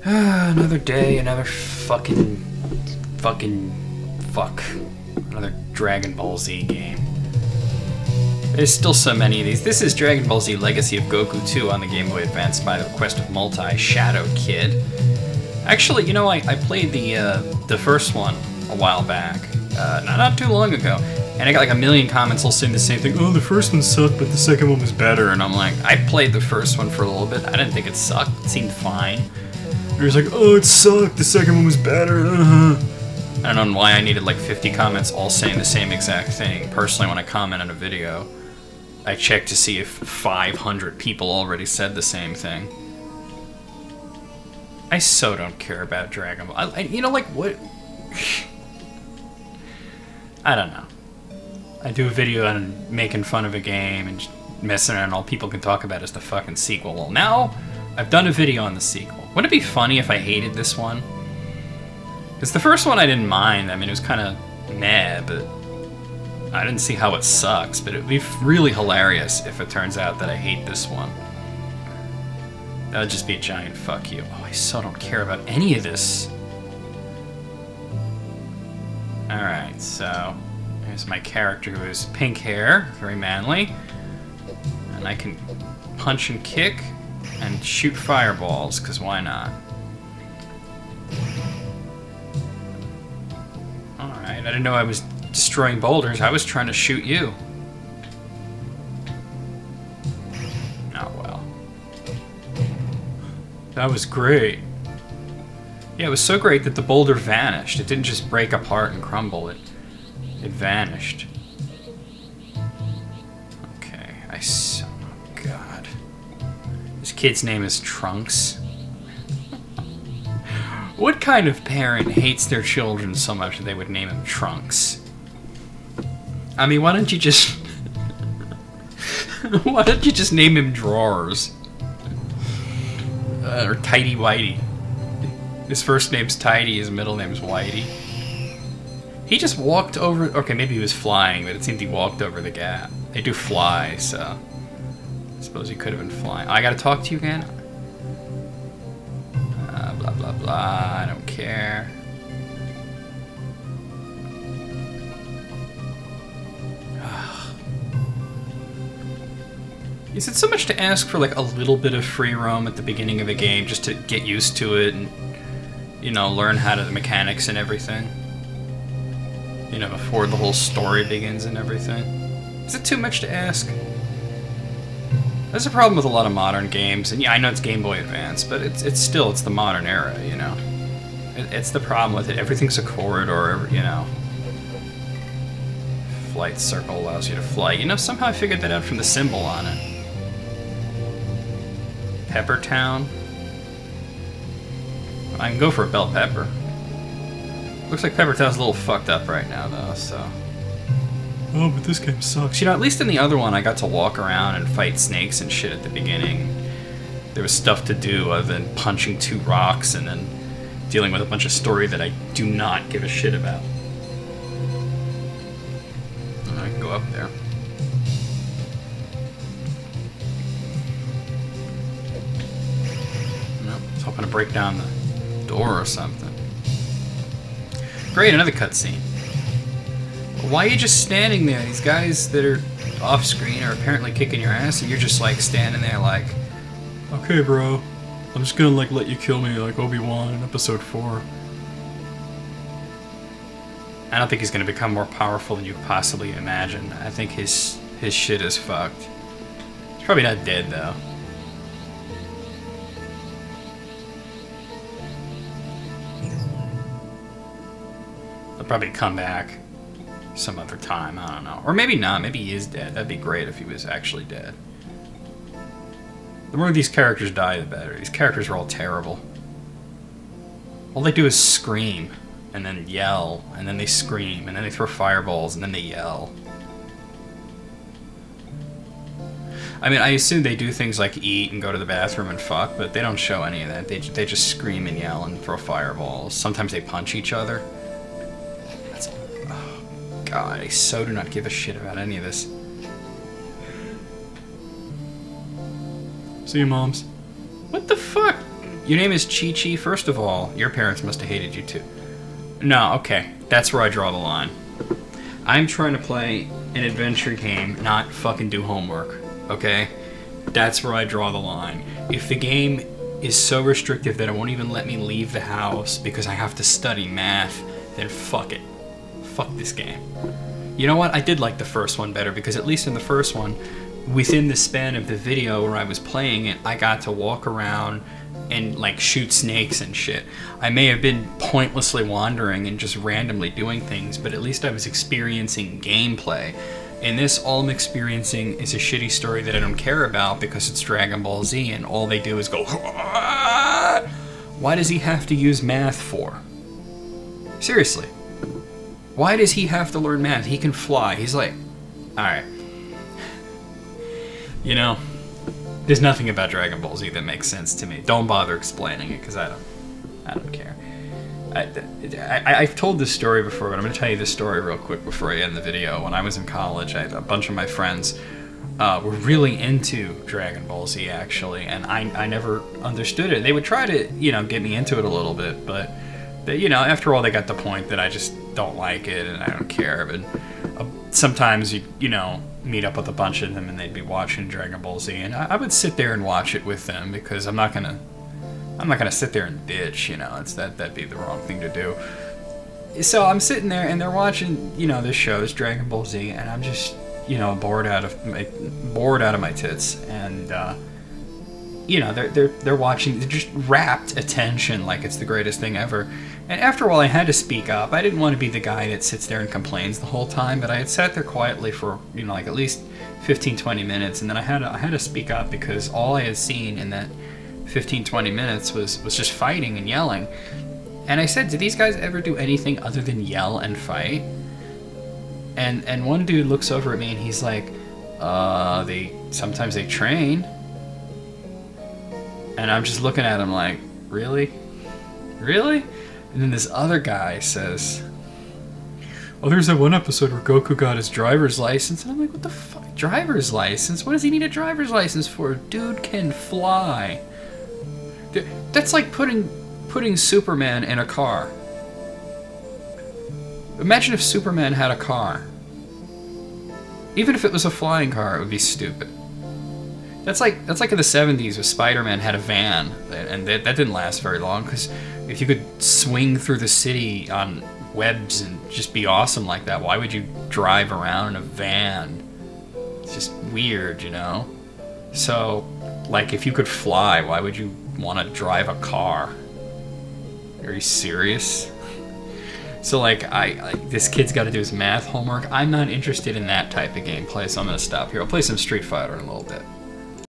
Another day, another fuck. Another Dragon Ball Z game. There's still so many of these. This is Dragon Ball Z Legacy of Goku 2 on the Game Boy Advance by the request of Multi-Shadow Kid. Actually, you know, I played the first one a while back, not too long ago, and I got like a million comments all saying the same thing. Oh, the first one sucked, but the second one was better. And I'm like, I played the first one for a little bit. I didn't think it sucked. It seemed fine. It was like, oh, it sucked. The second one was better. I don't know why I needed like 50 comments all saying the same exact thing. Personally, when I comment on a video, I check to see if 500 people already said the same thing. I so don't care about Dragon Ball. You know, like, what? I don't know. I do a video on making fun of a game and messing around, and all people can talk about is the fucking sequel. Well, now I've done a video on the sequel. Wouldn't it be funny if I hated this one? Because the first one I didn't mind. I mean, it was kind of meh, but I didn't see how it sucks. But it would be really hilarious if it turns out that I hate this one. That would just be a giant fuck you. Oh, I so don't care about any of this. Alright, so here's my character who has pink hair, very manly. And I can punch and kick and shoot fireballs, because why not? Alright, I didn't know I was destroying boulders. I was trying to shoot you. Oh well. That was great. Yeah, it was so great that the boulder vanished. It didn't just break apart and crumble. It vanished. Okay, oh God. This kid's name is Trunks. What kind of parent hates their children so much that they would name him Trunks? I mean, why don't you just... why don't you just name him Drawers? Or Tidy Whitey. His first name's Tidy, his middle name's Whitey. He just walked over... Okay, maybe he was flying, but it seemed he walked over the gap. They do fly, so... I suppose he could have been flying. Oh, I gotta talk to you again? Blah, blah, blah. I don't care. Is it so much to ask for like a little bit of free roam at the beginning of a game just to get used to it and, you know, learn how to the mechanics and everything? You know, before the whole story begins and everything? Is it too much to ask? There's a problem with a lot of modern games, and yeah, I know it's Game Boy Advance, but it's still the modern era, you know? It's the problem with it. Everything's a corridor, you know? Flight circle allows you to fly. You know, somehow I figured that out from the symbol on it. Pepper Town. I can go for a bell pepper. Looks like Pepper Town's a little fucked up right now, though, so... Oh, but this game sucks. You know, at least in the other one, I got to walk around and fight snakes and shit at the beginning. There was stuff to do other than punching 2 rocks and then dealing with a bunch of story that I do not give a shit about. I can go up there. Nope, I was hoping to break down the door or something. Great, another cutscene. Why are you just standing there? These guys that are off screen are apparently kicking your ass, and you're just like standing there like, okay, bro, I'm just gonna like let you kill me like Obi-Wan in episode 4. I don't think he's gonna become more powerful than you could possibly imagine. I think his shit is fucked. He's probably not dead though. He'll probably come back some other time, I don't know. Or maybe not, maybe he is dead. That'd be great if he was actually dead. The more these characters die, the better. These characters are all terrible. All they do is scream, and then yell, and then they scream, and then they throw fireballs, and then they yell. I mean, I assume they do things like eat and go to the bathroom and fuck, but they don't show any of that. They just scream and yell and throw fireballs. Sometimes they punch each other. God, I so do not give a shit about any of this. See you, moms. What the fuck? Your name is Chi-Chi? First of all, your parents must have hated you too. No, okay. That's where I draw the line. I'm trying to play an adventure game, not fucking do homework, okay? That's where I draw the line. If the game is so restrictive that it won't even let me leave the house because I have to study math, then fuck it. Fuck this game. You know what? I did like the first one better because at least in the first one, within the span of the video where I was playing it, I got to walk around and like shoot snakes and shit. I may have been pointlessly wandering and just randomly doing things, but at least I was experiencing gameplay. In this, all I'm experiencing is a shitty story that I don't care about because it's Dragon Ball Z and all they do is go, why does he have to use math for? Seriously. Why does he have to learn math? He can fly. He's like, alright. You know, there's nothing about Dragon Ball Z that makes sense to me. Don't bother explaining it because I don't care. I've told this story before, but I'm going to tell you this story real quick before I end the video. When I was in college, a bunch of my friends were really into Dragon Ball Z, actually, and I never understood it. They would try to, you know, get me into it a little bit, but, you know, after all, they got the point that I just don't like it and I don't care. But sometimes, you know, meet up with a bunch of them and they'd be watching Dragon Ball Z, and I would sit there and watch it with them because I'm not gonna sit there and bitch, you know. That'd be the wrong thing to do. So I'm sitting there and they're watching, you know, this show, this Dragon Ball Z, and I'm just, you know, bored out of my tits, and you know, they're watching, they're just rapt attention like it's the greatest thing ever. And after a while, I had to speak up. I didn't want to be the guy that sits there and complains the whole time, but I had sat there quietly for, you know, like at least 15-20 minutes, and then I had to speak up because all I had seen in that 15-20 minutes was just fighting and yelling. And I said, do these guys ever do anything other than yell and fight? And one dude looks over at me and he's like, sometimes they train. And I'm just looking at him like, really? Really? And then this other guy says, oh, there's that one episode where Goku got his driver's license. And I'm like, what the fuck? Driver's license? What does he need a driver's license for? Dude can fly. That's like putting Superman in a car. Imagine if Superman had a car. Even if it was a flying car, it would be stupid. That's like in the 70s where Spider-Man had a van, and that didn't last very long, because if you could swing through the city on webs and just be awesome like that, why would you drive around in a van? It's just weird, you know? So, like, if you could fly, why would you want to drive a car? Are you serious? So, like, this kid's got to do his math homework. I'm not interested in that type of gameplay, so I'm going to stop here. I'll play some Street Fighter in a little bit.